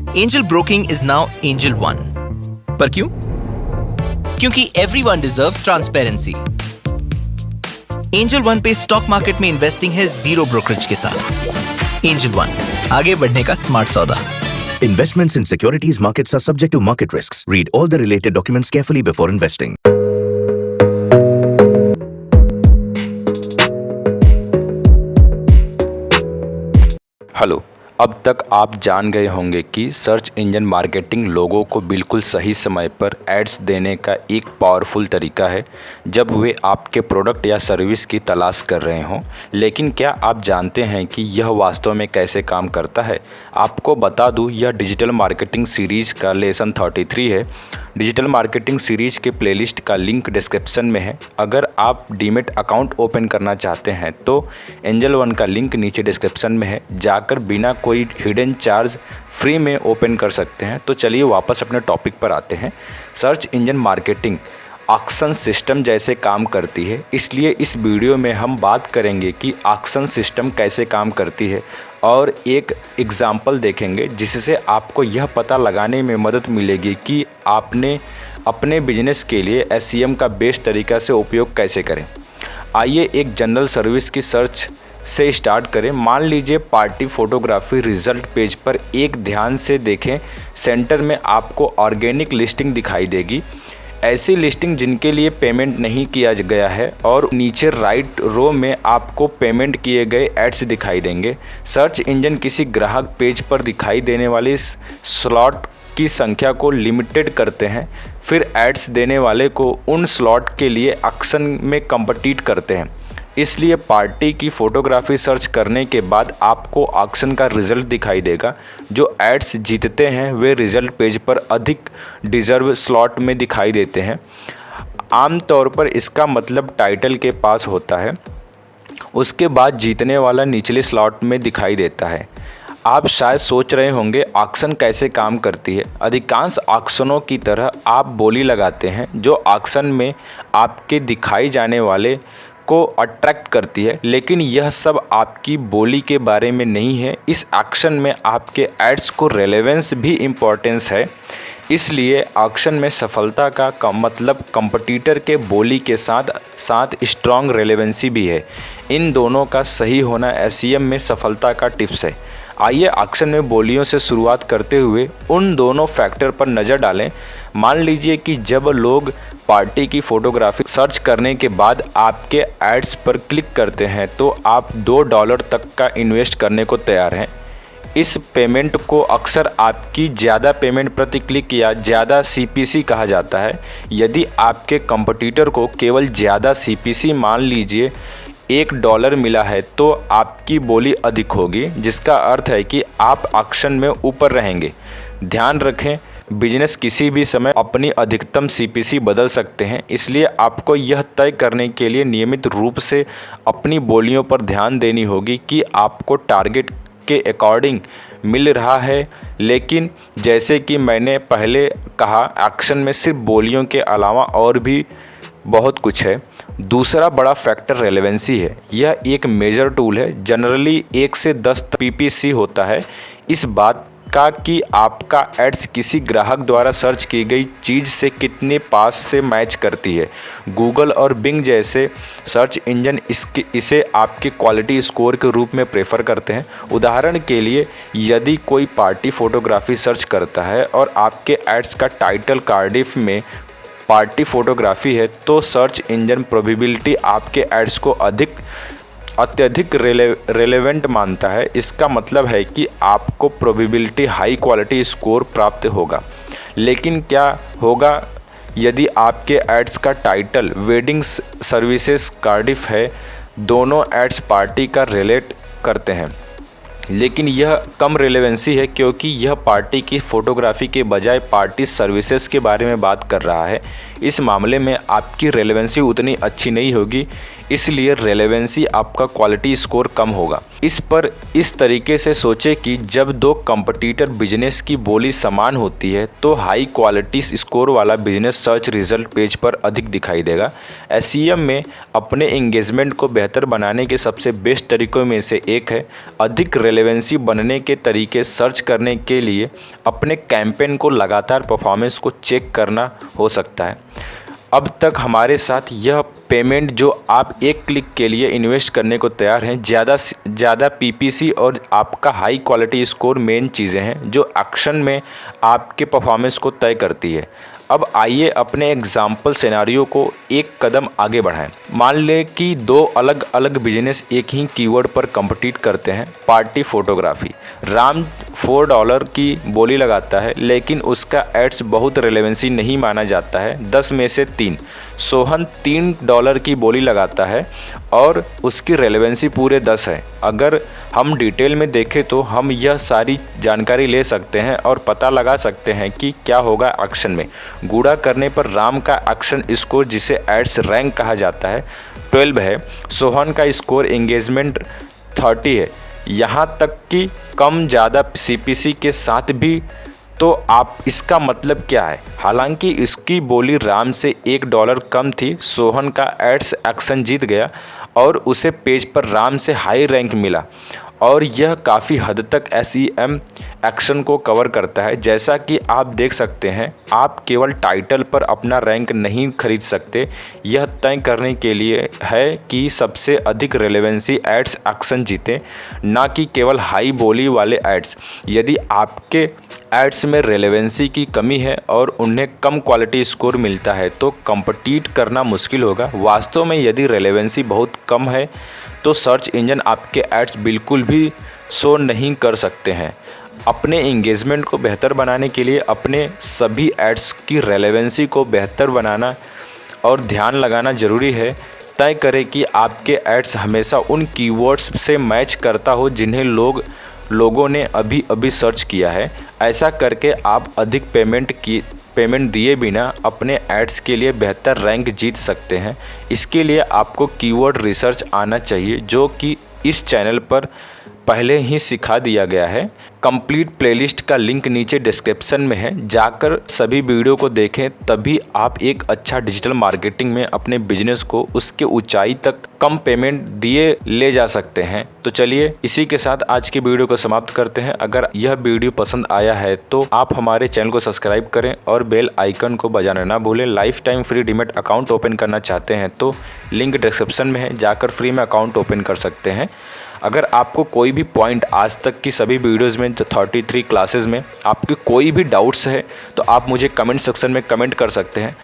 Angel broking is now angel one. पर क्यों? क्योंकि everyone deserves transparency. Angel one पे स्टॉक मार्केट में इन्वेस्टिंग है जीरो ब्रोकरेज के साथ। एंजल वन, आगे बढ़ने का स्मार्ट सौदा। Investments in securities markets are subject to market risks. Read all the related documents carefully before investing. Hello, अब तक आप जान गए होंगे कि सर्च इंजन मार्केटिंग लोगों को बिल्कुल सही समय पर एड्स देने का एक पावरफुल तरीका है जब वे आपके प्रोडक्ट या सर्विस की तलाश कर रहे हों। लेकिन क्या आप जानते हैं कि यह वास्तव में कैसे काम करता है? आपको बता दूं, यह डिजिटल मार्केटिंग सीरीज़ का लेसन 33 है। डिजिटल मार्केटिंग सीरीज के प्लेलिस्ट का लिंक डिस्क्रिप्शन में है। अगर आप डीमेट अकाउंट ओपन करना चाहते हैं तो एंजल वन का लिंक नीचे डिस्क्रिप्शन में है, जाकर बिना कोई हिडन चार्ज फ्री में ओपन कर सकते हैं। तो चलिए वापस अपने टॉपिक पर आते हैं। Search engine marketing auction system जैसे काम करती है, इसलिए इस वीडियो में हम बात करेंगे कि ऑक्शन सिस्टम कैसे काम करती है और एक एग्जाम्पल देखेंगे जिससे आपको यह पता लगाने में मदद मिलेगी कि आपने अपने बिजनेस के लिए एसईएम का बेस्ट तरीका से उपयोग कैसे करें। आइए एक जनरल सर्विस की सर्च से स्टार्ट करें। मान लीजिए पार्टी फोटोग्राफी रिजल्ट पेज पर एक ध्यान से देखें। सेंटर में आपको ऑर्गेनिक लिस्टिंग दिखाई देगी, ऐसी लिस्टिंग जिनके लिए पेमेंट नहीं किया गया है, और नीचे राइट रो में आपको पेमेंट किए गए एड्स दिखाई देंगे। सर्च इंजन किसी ग्राहक पेज पर दिखाई देने वाली स्लॉट की संख्या को लिमिटेड करते हैं, फिर एड्स देने वाले को उन स्लॉट के लिए ऑक्शन में कम्पीट करते हैं। इसलिए पार्टी की फ़ोटोग्राफी सर्च करने के बाद आपको ऑक्शन का रिज़ल्ट दिखाई देगा। जो एड्स जीतते हैं वे रिज़ल्ट पेज पर अधिक डिज़र्व स्लॉट में दिखाई देते हैं। आमतौर पर इसका मतलब टाइटल के पास होता है, उसके बाद जीतने वाला निचले स्लॉट में दिखाई देता है। आप शायद सोच रहे होंगे ऑक्शन कैसे काम करती है। अधिकांश ऑक्शनों की तरह आप बोली लगाते हैं जो ऑक्शन में आपके दिखाई जाने वाले को अट्रैक्ट करती है, लेकिन यह सब आपकी बोली के बारे में नहीं है। इस ऑक्शन में आपके एड्स को रेलेवेंस भी इम्पोर्टेंस है, इसलिए ऑक्शन में सफलता का मतलब कंपटीटर के बोली के साथ साथ स्ट्रॉन्ग रेलेवेंसी भी है। इन दोनों का सही होना एसईएम में सफलता का टिप्स है। आइए ऑक्शन में बोलियों से शुरुआत करते हुए उन दोनों फैक्टर पर नज़र डालें। मान लीजिए कि जब लोग पार्टी की फ़ोटोग्राफी सर्च करने के बाद आपके एड्स पर क्लिक करते हैं तो आप $2 तक का इन्वेस्ट करने को तैयार हैं। इस पेमेंट को अक्सर आपकी ज़्यादा पेमेंट प्रति क्लिक या ज़्यादा सीपीसी कहा जाता है। यदि आपके कंपटीटर को केवल ज़्यादा सीपीसी मान लीजिए $1 मिला है तो आपकी बोली अधिक होगी, जिसका अर्थ है कि आप ऑक्शन में ऊपर रहेंगे। ध्यान रखें, बिजनेस किसी भी समय अपनी अधिकतम सीपीसी बदल सकते हैं, इसलिए आपको यह तय करने के लिए नियमित रूप से अपनी बोलियों पर ध्यान देनी होगी कि आपको टारगेट के अकॉर्डिंग मिल रहा है। लेकिन जैसे कि मैंने पहले कहा, ऑक्शन में सिर्फ बोलियों के अलावा और भी बहुत कुछ है। दूसरा बड़ा फैक्टर रेलेवेंसी है। यह एक मेजर टूल है, जनरली 1 से 10 पीपीसी होता है। इस बात का कि आपका एड्स किसी ग्राहक द्वारा सर्च की गई चीज़ से कितने पास से मैच करती है। गूगल और बिंग जैसे सर्च इंजन इसे आपके क्वालिटी स्कोर के रूप में प्रेफर करते हैं। उदाहरण के लिए, यदि कोई पार्टी फ़ोटोग्राफी सर्च करता है और आपके एड्स का टाइटल कार्डिफ में पार्टी फ़ोटोग्राफी है तो सर्च इंजन प्रोबेबिलिटी आपके एड्स को अत्यधिक रेलेवेंट मानता है। इसका मतलब है कि आपको प्रोबेबिलिटी हाई क्वालिटी स्कोर प्राप्त होगा। लेकिन क्या होगा यदि आपके एड्स का टाइटल वेडिंग सर्विसेज कार्डिफ है? दोनों एड्स पार्टी का रिलेट करते हैं, लेकिन यह कम रेलेवेंसी है क्योंकि यह पार्टी की फ़ोटोग्राफी के बजाय पार्टी सर्विसेज के बारे में बात कर रहा है। इस मामले में आपकी रेलेवेंसी उतनी अच्छी नहीं होगी। इसलिए रेलेवेंसी आपका क्वालिटी स्कोर कम होगा। इस पर इस तरीके से सोचें कि जब दो कंपटीटर बिजनेस की बोली समान होती है तो हाई क्वालिटी स्कोर वाला बिजनेस सर्च रिजल्ट पेज पर अधिक दिखाई देगा। एसईएम में अपने एंगेजमेंट को बेहतर बनाने के सबसे बेस्ट तरीकों में से एक है अधिक रेलेवेंसी बनने के तरीके सर्च करने के लिए अपने कैंपेन को लगातार परफॉर्मेंस को चेक करना हो सकता है। अब तक हमारे साथ यह पेमेंट जो आप एक क्लिक के लिए इन्वेस्ट करने को तैयार हैं, ज़्यादा से ज़्यादा पीपीसी और आपका हाई क्वालिटी स्कोर मेन चीज़ें हैं जो एक्शन में आपके परफॉर्मेंस को तय करती है। अब आइए अपने एग्जाम्पल सिनेरियो को एक कदम आगे बढ़ाएं। मान लें कि दो अलग अलग बिजनेस एक ही कीवर्ड पर कम्पीट करते हैं। Party photography. राम $4 की बोली लगाता है लेकिन उसका एड्स बहुत रेलेवेंसी नहीं माना जाता है, 10 में से 3। सोहन $3 की बोली लगाता है और उसकी रेलेवेंसी पूरे 10 है। अगर हम डिटेल में देखें तो हम यह सारी जानकारी ले सकते हैं और पता लगा सकते हैं कि क्या होगा एक्शन में। गुणा करने पर राम का एक्शन स्कोर जिसे एड्स रैंक कहा जाता है 12 है। सोहन का स्कोर एंगेजमेंट 30 है। यहाँ तक कि कम ज़्यादा सीपीसी के साथ भी। तो आप इसका मतलब क्या है? हालांकि इसकी बोली राम से $1 कम थी, सोहन का एड्स एक्शन जीत गया और उसे पेज पर राम से हाई रैंक मिला और यह काफ़ी हद तक एसईएम एक्शन को कवर करता है। जैसा कि आप देख सकते हैं, आप केवल टाइटल पर अपना रैंक नहीं खरीद सकते, यह तय करने के लिए है कि सबसे अधिक रेलेवेंसी एड्स एक्शन जीते, ना कि केवल हाई बोली वाले एड्स। यदि आपके एड्स में रेलेवेंसी की कमी है और उन्हें कम क्वालिटी स्कोर मिलता है तो कम्पीट करना मुश्किल होगा। वास्तव में यदि रेलेवेंसी बहुत कम है तो सर्च इंजन आपके एड्स बिल्कुल भी शो नहीं कर सकते हैं। अपने एंगेजमेंट को बेहतर बनाने के लिए अपने सभी एड्स की रेलेवेंसी को बेहतर बनाना और ध्यान लगाना ज़रूरी है। तय करें कि आपके एड्स हमेशा उन कीवर्ड्स से मैच करता हो जिन्हें लोगों ने अभी सर्च किया है। ऐसा करके आप अधिक पेमेंट दिए बिना अपने एड्स के लिए बेहतर रैंक जीत सकते हैं। इसके लिए आपको कीवर्ड रिसर्च आना चाहिए जो कि इस चैनल पर पहले ही सिखा दिया गया है। कंप्लीट प्लेलिस्ट का लिंक नीचे डिस्क्रिप्शन में है, जाकर सभी वीडियो को देखें, तभी आप एक अच्छा डिजिटल मार्केटिंग में अपने बिजनेस को उसके ऊंचाई तक कम पेमेंट दिए ले जा सकते हैं। तो चलिए इसी के साथ आज की वीडियो को समाप्त करते हैं। अगर यह वीडियो पसंद आया है तो आप हमारे चैनल को सब्सक्राइब करें और बेल आइकन को बजाना ना भूलें। Life time free demat account open करना चाहते हैं तो लिंक डिस्क्रिप्शन में है, जाकर फ्री में अकाउंट ओपन कर सकते हैं। अगर आपको कोई भी पॉइंट आज तक की सभी वीडियोज़ में 33 क्लासेस में आपके कोई भी डाउट्स है तो आप मुझे कमेंट सेक्शन में कमेंट कर सकते हैं।